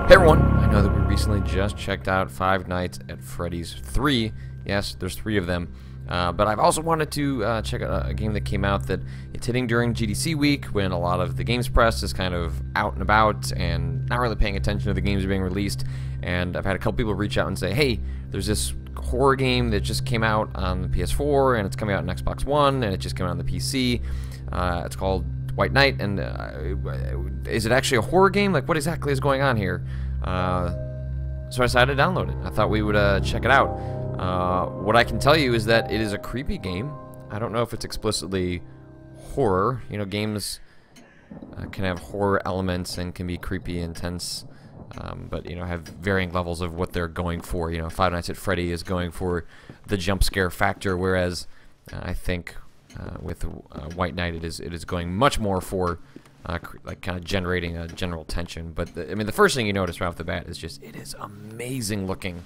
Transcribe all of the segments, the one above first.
Hey everyone, I know that we recently just checked out Five Nights at Freddy's 3. Yes, there's 3 of them. But I've also wanted to check out a game that came out that it's hitting during GDC week when a lot of the games press is kind of out and about and not really paying attention to the games being released. And I've had a couple people reach out and say, hey, there's this horror game that just came out on the PS4 and it's coming out on Xbox One and it just came out on the PC. It's called White Knight, and is it actually a horror game? Like, what exactly is going on here? So I decided to download it. I thought we would check it out. What I can tell you is that it is a creepy game. I don't know if it's explicitly horror. You know, games can have horror elements and can be creepy, intense, but, you know, have varying levels of what they're going for. You know, Five Nights at Freddy is going for the jump scare factor, whereas I think with White Knight, it is going much more for like kind of generating a general tension. But I mean, the first thing you notice right off the bat is just it is amazing looking.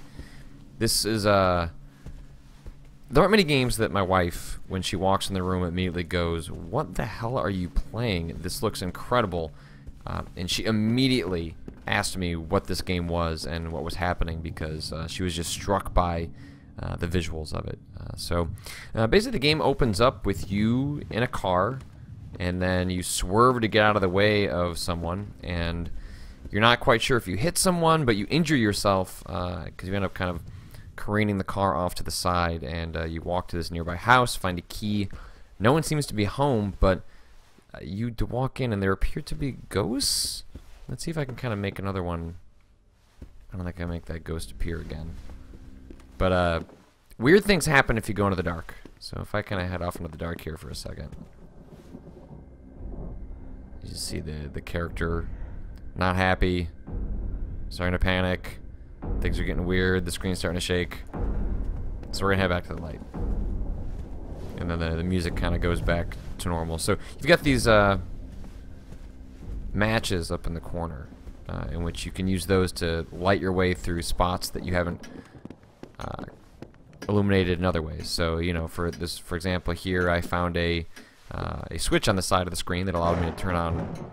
This is there aren't many games that my wife, when she walks in the room, immediately goes, "What the hell are you playing? This looks incredible," and she immediately asked me what this game was and what was happening because she was just struck by the visuals of it. So basically the game opens up with you in a car and then you swerve to get out of the way of someone and you're not quite sure if you hit someone, but you injure yourself because you end up kind of careening the car off to the side, and you walk to this nearby house, find a key. No one seems to be home, but you walk in and there appear to be ghosts. Let's see if I can kind of make another one. I don't think I can make that ghost appear again. But weird things happen if you go into the dark. So if I kind of head off into the dark here for a second. You just see the character not happy, starting to panic. Things are getting weird. The screen's starting to shake. So we're going to head back to the light. And then the music kind of goes back to normal. So you've got these matches up in the corner in which you can use those to light your way through spots that you haven't illuminated in other ways. So, you know, for example, here I found a switch on the side of the screen that allowed me to turn on.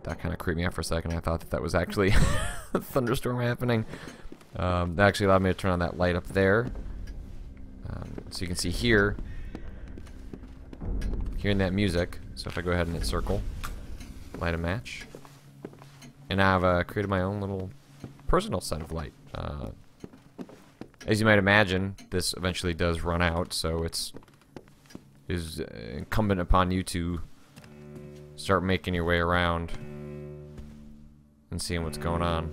That kind of creeped me out for a second. I thought that was actually a thunderstorm happening. That actually allowed me to turn on that light up there. So you can see here, hearing that music. So if I go ahead and hit circle, light a match, and now I've created my own little personal set of light. As you might imagine, this eventually does run out, so it is incumbent upon you to start making your way around and seeing what's going on.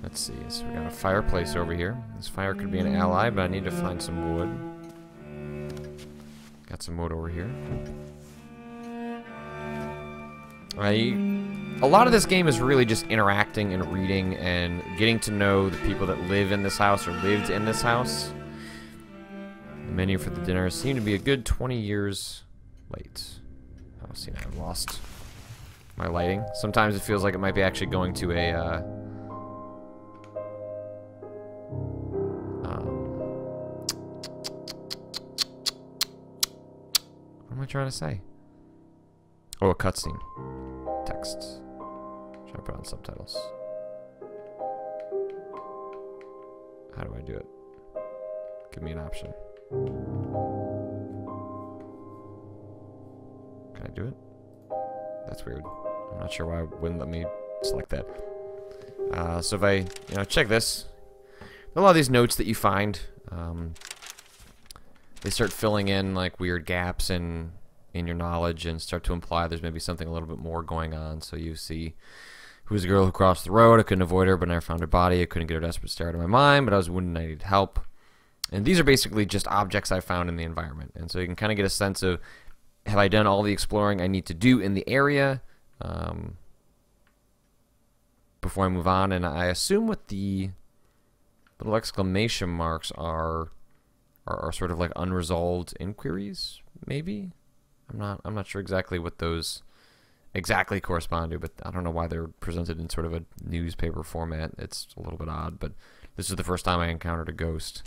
Let's see, so we got a fireplace over here. This fire could be an ally, but I need to find some wood. Got some wood over here. A lot of this game is really just interacting and reading and getting to know the people that live in this house or lived in this house. The menu for the dinner seemed to be a good 20 years late. Oh, see, now I've lost my lighting. Sometimes it feels like it might be actually going to a what am I trying to say? Oh, a cutscene. Text. Should I put on subtitles? How do I do it? Give me an option. Can I do it? That's weird. I'm not sure why it wouldn't let me select that. So if I, check this. A lot of these notes that you find, they start filling in like weird gaps in your knowledge and start to imply there's maybe something a little bit more going on. So you see, who's the girl who crossed the road? I couldn't avoid her, but never found her body. I couldn't get her desperate stare out of my mind, but I was wounded and I needed help. And these are basically just objects I found in the environment. And so you can kind of get a sense of, have I done all the exploring I need to do in the area before I move on? And I assume what the little exclamation marks are sort of like unresolved inquiries, maybe? I'm not sure exactly what those exactly correspond to, but I don't know why they're presented in sort of a newspaper format. It's a little bit odd, but this is the first time I encountered a ghost.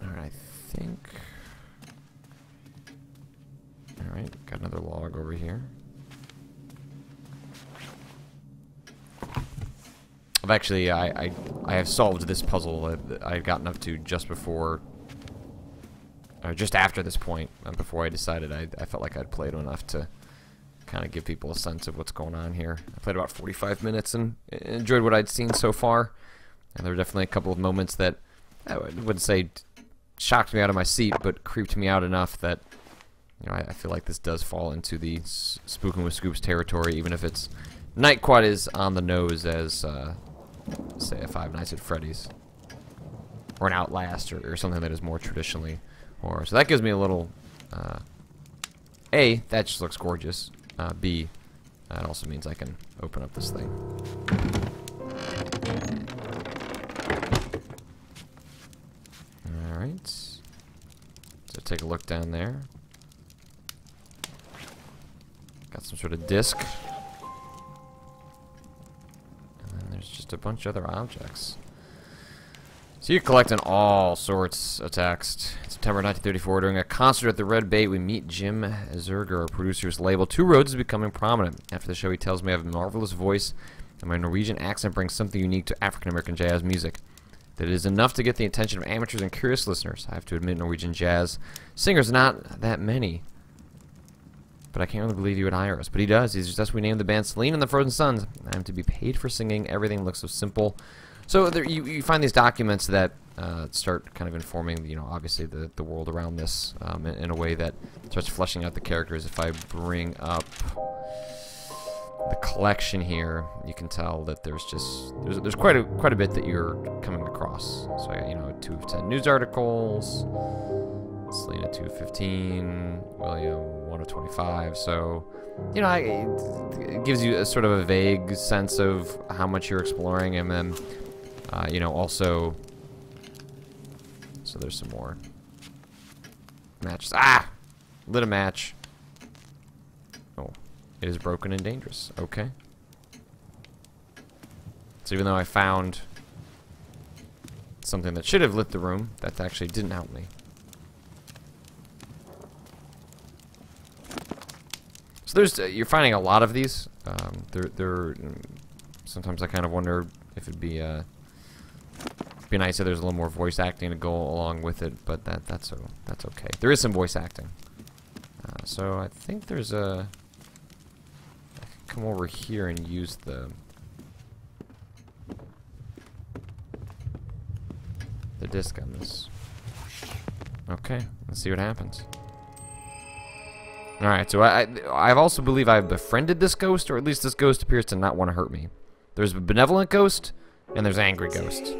Alright, I think... Alright, got another log over here. I've actually, I have solved this puzzle that I had gotten up to just before, or just after this point, before I decided I felt like I'd played enough to kind of give people a sense of what's going on here. I played about 45 minutes and enjoyed what I'd seen so far. And there were definitely a couple of moments that I wouldn't say shocked me out of my seat, but creeped me out enough that, you know, I feel like this does fall into the Spookin' with Scoops territory, even if it's not quite as on the nose as, say, a Five Nights at Freddy's, or an Outlast, or something that is more traditionally horror. So that gives me a little, A, that just looks gorgeous. B, that also means I can open up this thing. Alright. So take a look down there. Got some sort of disc. And then there's just a bunch of other objects. So you're collecting all sorts of text. In September 1934, during a concert at the Red Bait, we meet Jim Zerger, producer's label. Two Roads is becoming prominent. After the show, he tells me I have a marvelous voice, and my Norwegian accent brings something unique to African-American jazz music. That it is enough to get the attention of amateurs and curious listeners. I have to admit, Norwegian jazz singers, not that many. But I can't really believe he would hire us. But he does. He's just us. We named the band Celine and the Frozen Sons. I am to be paid for singing. Everything looks so simple. So there, you find these documents that start kind of informing, you know, obviously the world around this in a way that starts fleshing out the characters. If I bring up the collection here, you can tell that there's quite a bit that you're coming across. So I got, you know, 2 of 10 news articles, Selena 2 of 15, William 1 of 25. So, you know, it gives you a sort of a vague sense of how much you're exploring, and then you know, also, so there's some more matches. Lit a match. Oh, it is broken and dangerous. Okay. So even though I found something that should have lit the room, that actually didn't help me. So there's you're finding a lot of these. They're sometimes I kind of wonder if it'd be nice if there's a little more voice acting to go along with it, but that's okay. There is some voice acting. So I think there's a... I can come over here and use the disc on this. Okay, let's see what happens. Alright, so I also believe I've befriended this ghost, or at least this ghost appears to not want to hurt me. There's a benevolent ghost, and there's an angry ghost.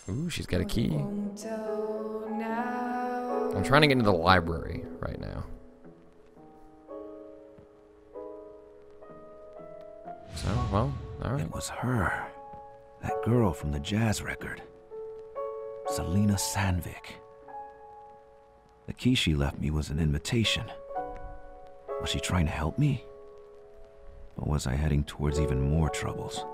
Ooh, she's got a key. I'm trying to get into the library right now. So, well, alright. It was her. That girl from the jazz record. Selena Sandvik. The key she left me was an invitation. Was she trying to help me? Or was I heading towards even more troubles?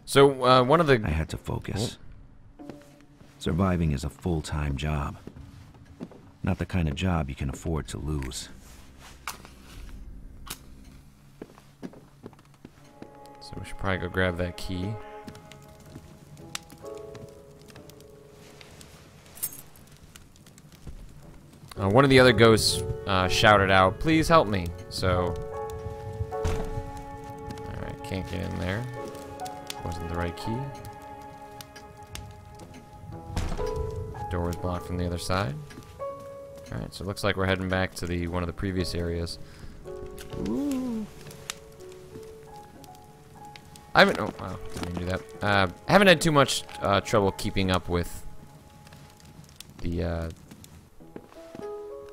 So, one of the... I had to focus. Surviving is a full-time job. Not the kind of job you can afford to lose. So we should probably go grab that key. One of the other ghosts shouted out, "Please help me." So, alright, can't get in there. Wasn't the right key. Door was blocked from the other side. Alright, so it looks like we're heading back to one of the previous areas. Ooh. I haven't... Oh, wow, didn't mean to do that. I haven't had too much trouble keeping up with the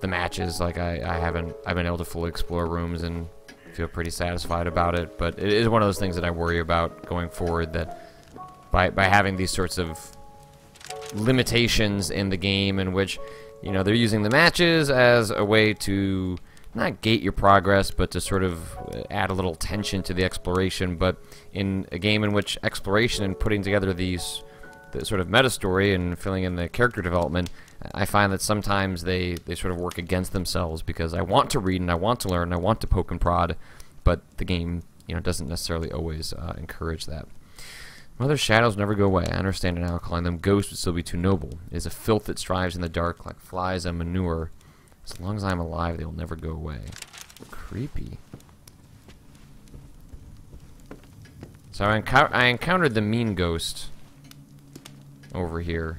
matches. Like I've been able to fully explore rooms and feel pretty satisfied about it. But it is one of those things that I worry about going forward, that by having these sorts of limitations in the game, in which, you know, they're using the matches as a way to not gate your progress, but to sort of add a little tension to the exploration. But in a game in which exploration and putting together the sort of meta story and filling in the character development, I find that sometimes they sort of work against themselves, because I want to read and I want to learn and I want to poke and prod, but the game, you know, doesn't necessarily always encourage that. Mother's shadows never go away. I understand it now. Calling them ghosts would still be too noble. It is a filth that strives in the dark like flies and manure. As long as I am alive, they will never go away. Creepy. So I encountered the mean ghost over here.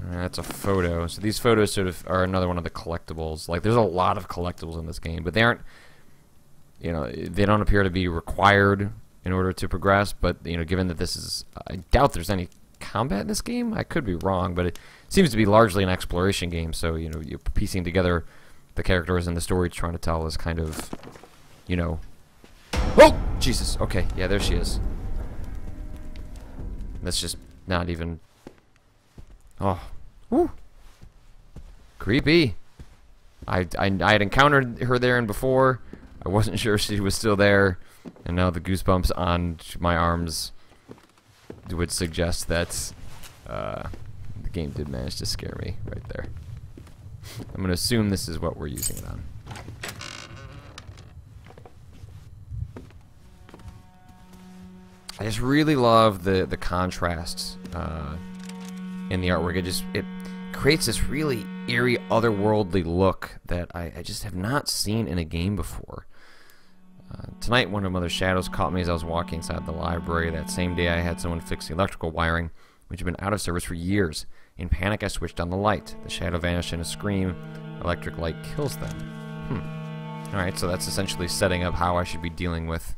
That's a photo. So these photos sort of are another one of the collectibles. Like, there's a lot of collectibles in this game, but they aren't, you know, they don't appear to be required in order to progress. But, you know, given that this is, I doubt there's any combat in this game. I could be wrong, but it seems to be largely an exploration game. So, you know, you're piecing together the characters and the story trying to tell is kind of, you know. Oh, Jesus. Okay, yeah, there she is. That's just not even. Oh, woo. Creepy. I had encountered her there and before. I wasn't sure she was still there, and now the goosebumps on my arms would suggest that the game did manage to scare me right there. I'm gonna assume this is what we're using it on. I just really love the contrasts in the artwork. It creates this really eerie, otherworldly look that I just have not seen in a game before. Tonight, one of Mother's shadows caught me as I was walking inside the library. That same day, I had someone fix the electrical wiring, which had been out of service for years. In panic, I switched on the light. The shadow vanished in a scream. Electric light kills them. Alright, so that's essentially setting up how I should be dealing with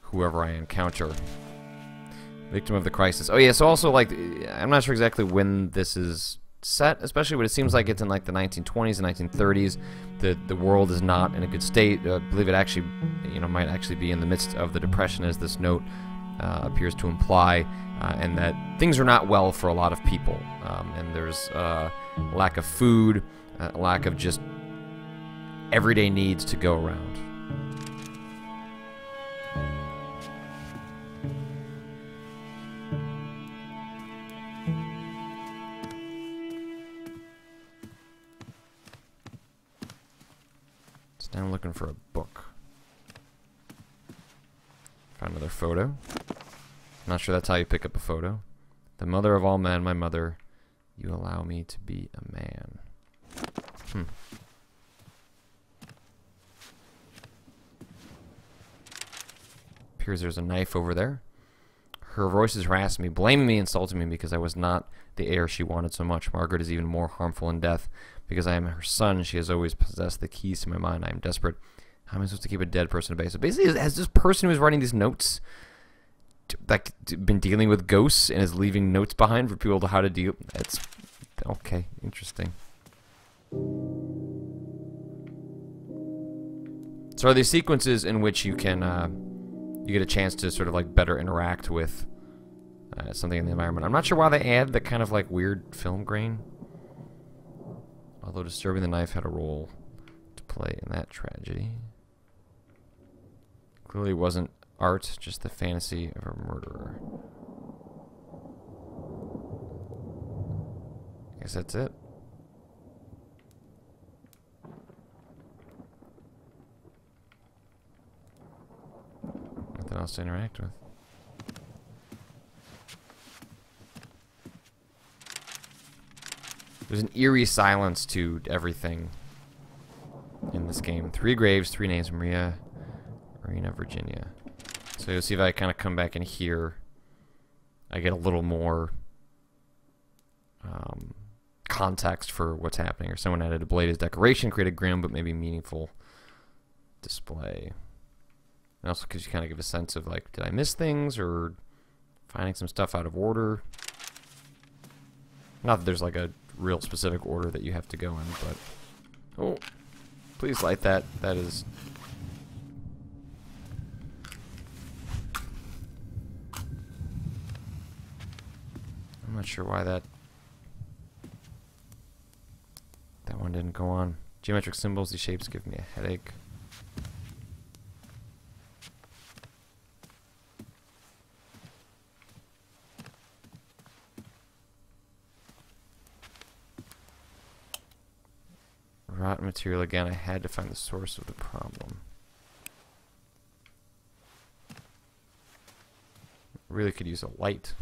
whoever I encounter. Victim of the crisis. Oh yeah, so also, like, I'm not sure exactly when this is set, especially, but it seems like it's in like the 1920s and 1930s. The world is not in a good state. I believe it actually, you know, might actually be in the midst of the Depression, as this note appears to imply, and that things are not well for a lot of people. And there's lack of food, lack of just everyday needs to go around. Now I'm looking for a book. Found another photo. Not sure that's how you pick up a photo. The mother of all men, my mother, you allow me to be a man. Appears there's a knife over there. Her voices harassed me, blaming me, insulting me because I was not the heir she wanted so much. Margaret is even more harmful in death. Because I am her son, she has always possessed the keys to my mind. I am desperate. How am I supposed to keep a dead person at bay? So basically, has this person who's writing these notes like been dealing with ghosts and is leaving notes behind for people to how to deal? That's okay. Interesting. So are these sequences in which you can you get a chance to sort of like better interact with something in the environment? I'm not sure why they add the kind of like weird film grain. Although disturbing, the knife had a role to play in that tragedy. Clearly wasn't art, just the fantasy of a murderer. I guess that's it. Nothing else to interact with. There's an eerie silence to everything in this game. 3 graves, 3 names. Marina, Virginia. So you'll see if I kind of come back in here, I get a little more context for what's happening. Or someone added a blade as decoration, created grim but maybe meaningful display. And also because you kind of give a sense of, like, did I miss things, or finding some stuff out of order? Not that there's, like, a real specific order that you have to go in, but... Oh, please light that. That is... I'm not sure why that one didn't go on. Geometric symbols, these shapes give me a headache. Rotten material again. I had to find the source of the problem. Really could use a light.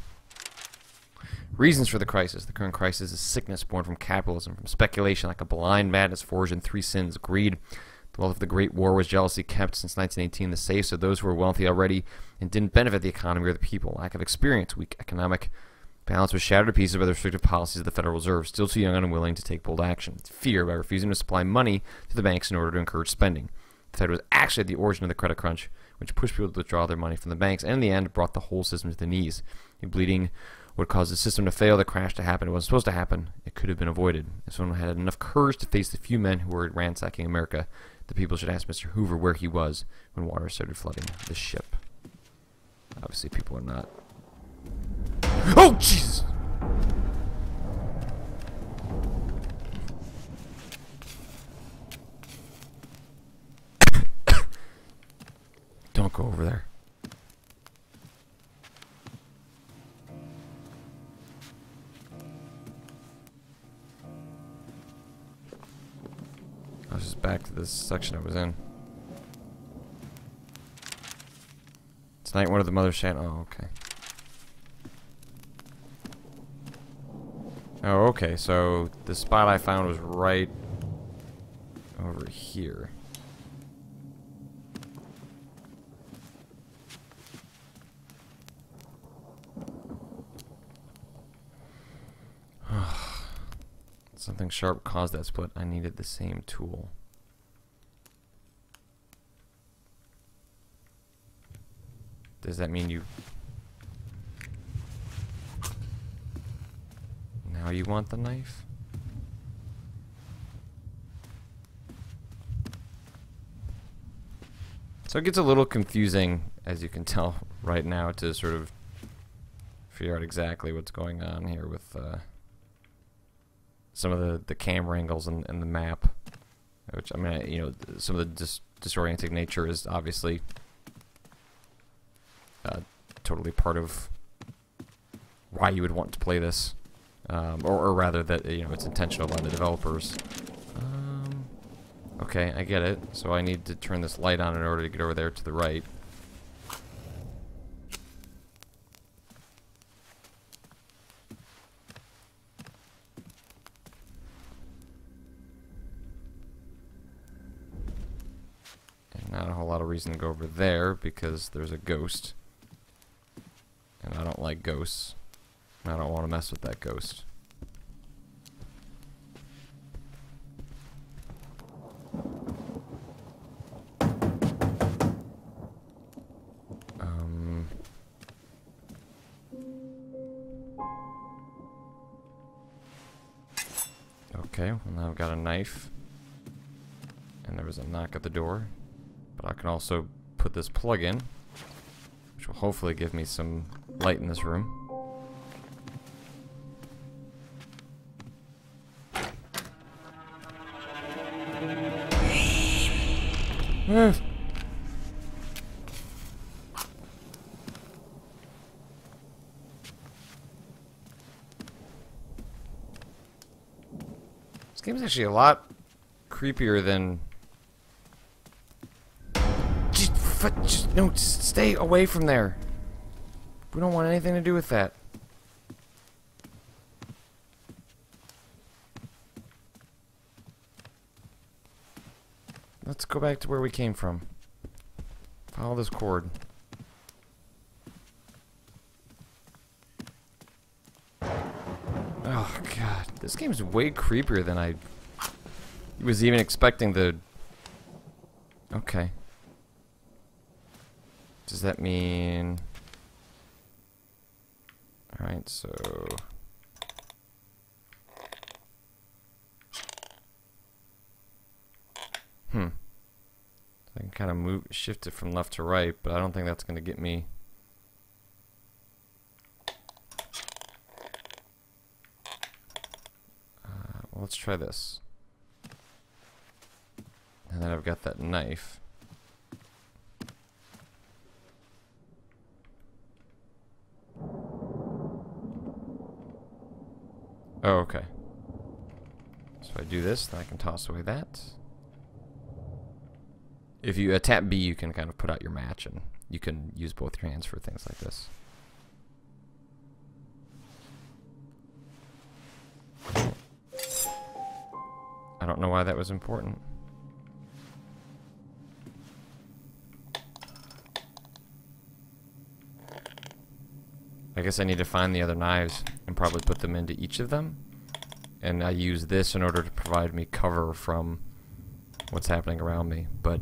Reasons for the crisis. The current crisis is sickness born from capitalism, from speculation like a blind madness forged in three sins: greed. The wealth of the Great War was jealously kept since 1918. The safes of those who were wealthy already and didn't benefit the economy or the people. Lack of experience, weak economic balance was shattered to pieces by the restrictive policies of the Federal Reserve, still too young and unwilling to take bold action. Fear by refusing to supply money to the banks in order to encourage spending. The Fed was actually at the origin of the credit crunch, which pushed people to withdraw their money from the banks, and in the end brought the whole system to the knees. A bleeding would cause the system to fail, the crash to happen. It wasn't supposed to happen. It could have been avoided. If someone had enough courage to face the few men who were ransacking America, the people should ask Mr. Hoover where he was when water started flooding the ship. Obviously, people are not. Oh, Jesus! Don't go over there. I was just back to this section I was in. Tonight, one of the mother shan. Oh, okay. Oh, okay. So the spot I found was right over here. Something sharp caused that split. I needed the same tool. Does that mean you... Now you want the knife? So it gets a little confusing, as you can tell right now, to sort of figure out exactly what's going on here with some of the camera angles and the map, which, I mean, you know, some of the disorienting nature is obviously totally part of why you would want to play this, or rather that, you know, it's intentional by the developers. Okay, I get it. So I need to turn this light on in order to get over there to the right. Not a whole lot of reason to go over there because there's a ghost. And I don't like ghosts. I don't want to mess with that ghost. Okay, well now I've got a knife. And there was a knock at the door. But I can also put this plug in, which will hopefully give me some light in this room. This game's actually a lot creepier than... No, just stay away from there. We don't want anything to do with that. Let's go back to where we came from. Follow this cord. Oh god, this game's way creepier than I was even expecting the Okay. Does that mean... Alright, so... I can kind of shift it from left to right, but I don't think that's going to get me... well, let's try this. And then I've got that knife. Oh, okay. So if I do this, then I can toss away that. If you tap B, you can kind of put out your match, and you can use both your hands for things like this. I don't know why that was important. I guess I need to find the other knives and probably put them into each of them. And I use this in order to provide me cover from what's happening around me. But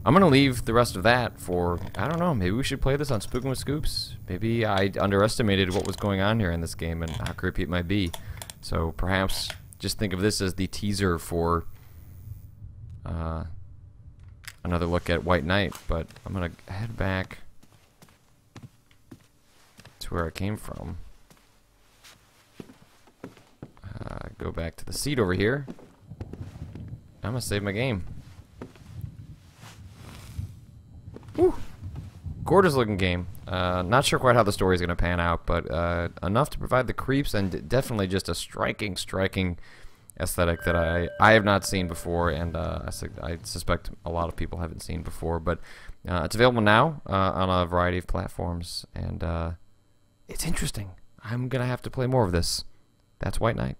I'm going to leave the rest of that for, I don't know, maybe we should play this on Spookin' with Scoops. Maybe I underestimated what was going on here in this game and how creepy it might be. So perhaps just think of this as the teaser for another look at White Knight. But I'm going to head back to where I came from. Go back to the seat over here. I'm gonna save my game. Woo! Gorgeous looking game. Not sure quite how the story is gonna pan out, but enough to provide the creeps and definitely just a striking aesthetic that I have not seen before, and I suspect a lot of people haven't seen before. But it's available now on a variety of platforms, and it's interesting. I'm gonna have to play more of this. That's White Knight.